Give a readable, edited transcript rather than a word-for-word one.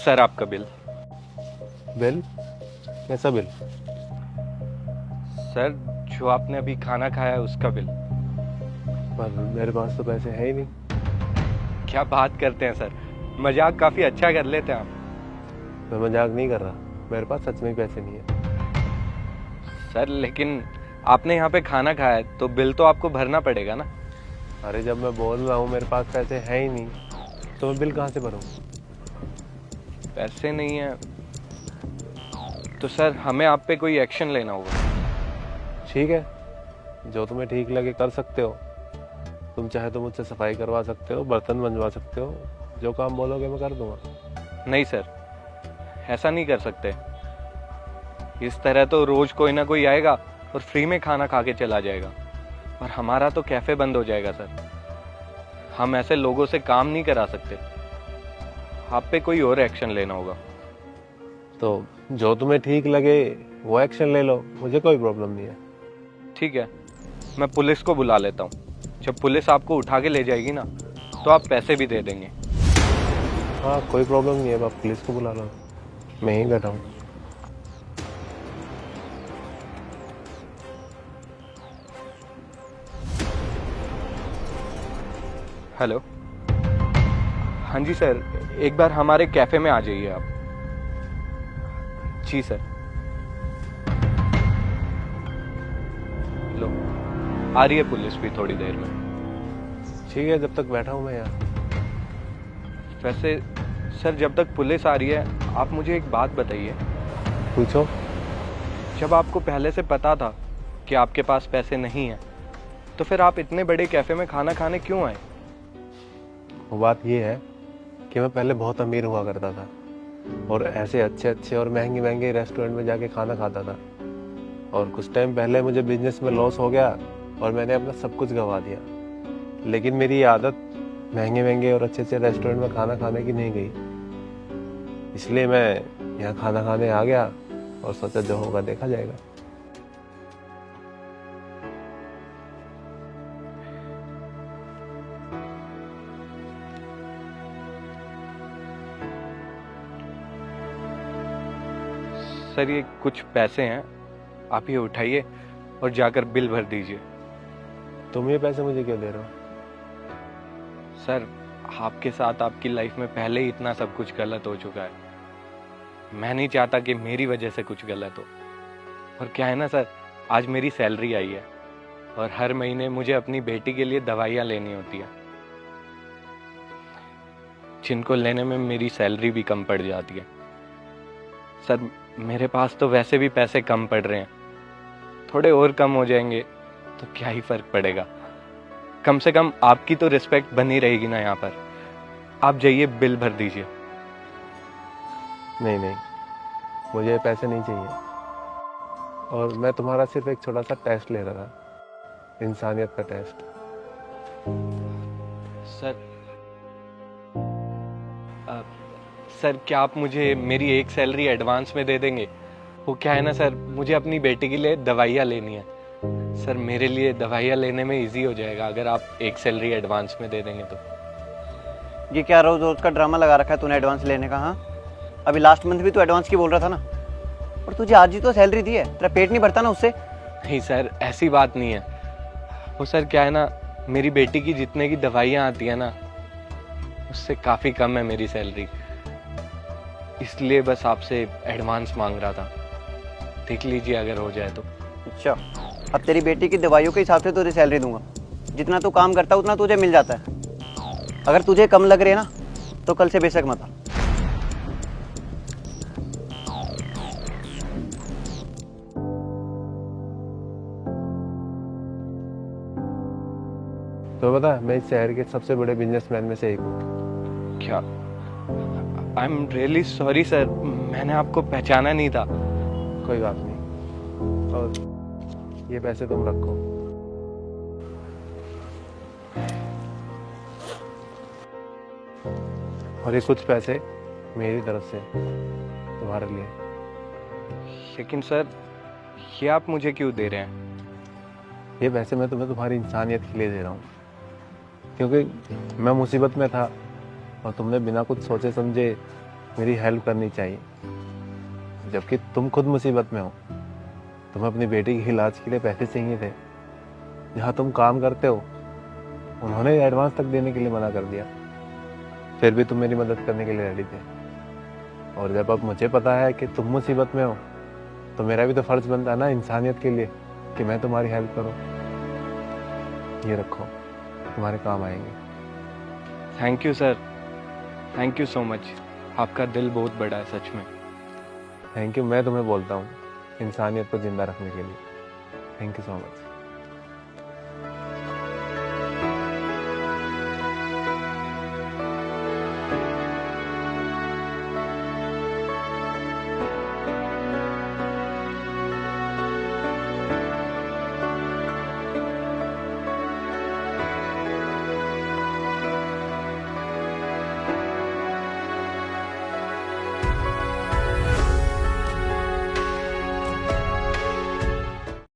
Sir आपका bill. Bill? कैसा bill? Sir जो आपने अभी खाना खाया है उसका बिल। पर मेरे पास तो पैसे हैं ही नहीं। क्या बात करते हैं सर, मजाक काफ़ी अच्छा कर लेते हैं आप। मैं मजाक नहीं कर रहा, मेरे पास सच में ही पैसे नहीं है। सर लेकिन आपने यहाँ पे खाना खाया है तो बिल तो आपको भरना पड़ेगा ना। अरे जब मैं बोल रहा हूँ मेरे पास पैसे हैं ही नहीं, तो मैं बिल कहाँ से भरूँ? पैसे नहीं है तो सर हमें आप पे कोई एक्शन लेना होगा। ठीक है, जो तुम्हें ठीक लगे कर सकते हो। तुम चाहे तो मुझसे सफाई करवा सकते हो, बर्तन मंजवा सकते हो, जो काम बोलोगे मैं कर दूंगा। नहीं सर, ऐसा नहीं कर सकते। इस तरह तो रोज कोई ना कोई आएगा और फ्री में खाना खा के चला जाएगा, और हमारा तो कैफे बंद हो जाएगा सर। हम ऐसे लोगों से काम नहीं करा सकते। आप पे कोई और एक्शन लेना होगा। तो जो तुम्हें ठीक लगे वो एक्शन ले लो, मुझे कोई प्रॉब्लम नहीं है। ठीक है, मैं पुलिस को बुला लेता हूँ। जब पुलिस आपको उठा के ले जाएगी ना तो आप पैसे भी दे देंगे। हाँ कोई प्रॉब्लम नहीं है, आप पुलिस को बुला लो, मैं ही बैठा हूँ। हेलो, हाँ जी सर, एक बार हमारे कैफे में आ जाइए आप। जी सर। लो, आ रही है पुलिस भी थोड़ी देर में। ठीक है, जब तक बैठा हूँ मैं यहाँ। वैसे सर, जब तक पुलिस आ रही है आप मुझे एक बात बताइए। पूछो। जब आपको पहले से पता था कि आपके पास पैसे नहीं हैं, तो फिर आप इतने बड़े कैफे में खाना खाने क्यों आए? वो बात ये है कि मैं पहले बहुत अमीर हुआ करता था और ऐसे अच्छे अच्छे और महंगे महंगे रेस्टोरेंट में जाके खाना खाता था। और कुछ टाइम पहले मुझे बिजनेस में लॉस हो गया और मैंने अपना सब कुछ गंवा दिया। लेकिन मेरी ये आदत महंगे महंगे और अच्छे अच्छे रेस्टोरेंट में खाना खाने की नहीं गई, इसलिए मैं यहाँ खाना खाने आ गया और सोचा जो होगा देखा जाएगा। सर ये कुछ पैसे हैं, आप ये उठाइए और जाकर बिल भर दीजिए। तुम ये पैसे मुझे क्यों दे रहे हो? सर आपके साथ आपकी लाइफ में पहले ही इतना सब कुछ गलत हो चुका है। मैं नहीं चाहता कि मेरी वजह से कुछ गलत हो। और क्या है ना सर, आज मेरी सैलरी आई है और हर महीने मुझे अपनी बेटी के लिए दवाइयाँ लेनी होती है, जिनको लेने में मेरी सैलरी भी कम पड़ जाती है। सर मेरे पास तो वैसे भी पैसे कम पड़ रहे हैं, थोड़े और कम हो जाएंगे तो क्या ही फर्क पड़ेगा। कम से कम आपकी तो रिस्पेक्ट बनी रहेगी ना यहाँ पर। आप जाइए बिल भर दीजिए। नहीं नहीं, मुझे ये पैसे नहीं चाहिए। और मैं तुम्हारा सिर्फ एक छोटा सा टेस्ट ले रहा था, इंसानियत का टेस्ट। सर सर क्या आप मुझे मेरी एक सैलरी एडवांस में दे देंगे? वो क्या है ना सर, मुझे अपनी बेटी के लिए दवाइयाँ लेनी है। सर मेरे लिए दवाइयाँ लेने में इजी हो जाएगा अगर आप एक सैलरी एडवांस में दे देंगे तो। ये क्या रोज रोज का ड्रामा लगा रखा है तूने एडवांस लेने का? हाँ, अभी लास्ट मंथ भी तू एडवांस की बोल रहा था ना, और तुझे आज ही तो सैलरी दी है, तेरा पेट नहीं भरता ना उससे? नहीं सर, ऐसी बात नहीं है। वो सर क्या है ना, मेरी बेटी की जितने की दवाइयाँ आती है ना, उससे काफ़ी कम है मेरी सैलरी, इसलिए बस आपसे एडवांस मांग रहा था। देख लीजिए अगर हो जाए तो। अच्छा, अब तेरी बेटी की दवाइयों के हिसाब से तुझे सैलरी दूंगा। जितना तू काम करता है उतना तुझे मिल जाता है। अगर तुझे कम लग रही है ना तो कल से बेशक मत आ। तो बता, मैं इस शहर के सबसे बड़े बिजनेसमैन में से एक हूँ। क्या? I am really sorry sir, मैंने आपको पहचाना नहीं था। कोई बात नहीं, और ये पैसे तुम रखो। और ये कुछ पैसे मेरी तरफ से तुम्हारे लिए। लेकिन सर ये आप मुझे क्यों दे रहे हैं? ये पैसे मैं तुम्हें तुम्हारी इंसानियत के लिए दे रहा हूँ, क्योंकि मैं मुसीबत में था और तुमने बिना कुछ सोचे समझे मेरी हेल्प करनी चाहिए, जबकि तुम खुद मुसीबत में हो। तुम्हें अपनी बेटी के इलाज के लिए पैसे चाहिए थे, जहाँ तुम काम करते हो उन्होंने एडवांस तक देने के लिए मना कर दिया, फिर भी तुम मेरी मदद करने के लिए रेडी थे। और जब अब मुझे पता है कि तुम मुसीबत में हो, तो मेरा भी तो फर्ज बनता है ना इंसानियत के लिए कि मैं तुम्हारी हेल्प करूं। ये रखो, तुम्हारे काम आएंगे। Thank you sir, thank you so much. आपका दिल बहुत बड़ा है सच में। थैंक यू मैं तुम्हें बोलता हूँ इंसानियत को जिंदा रखने के लिए। Thank you so much.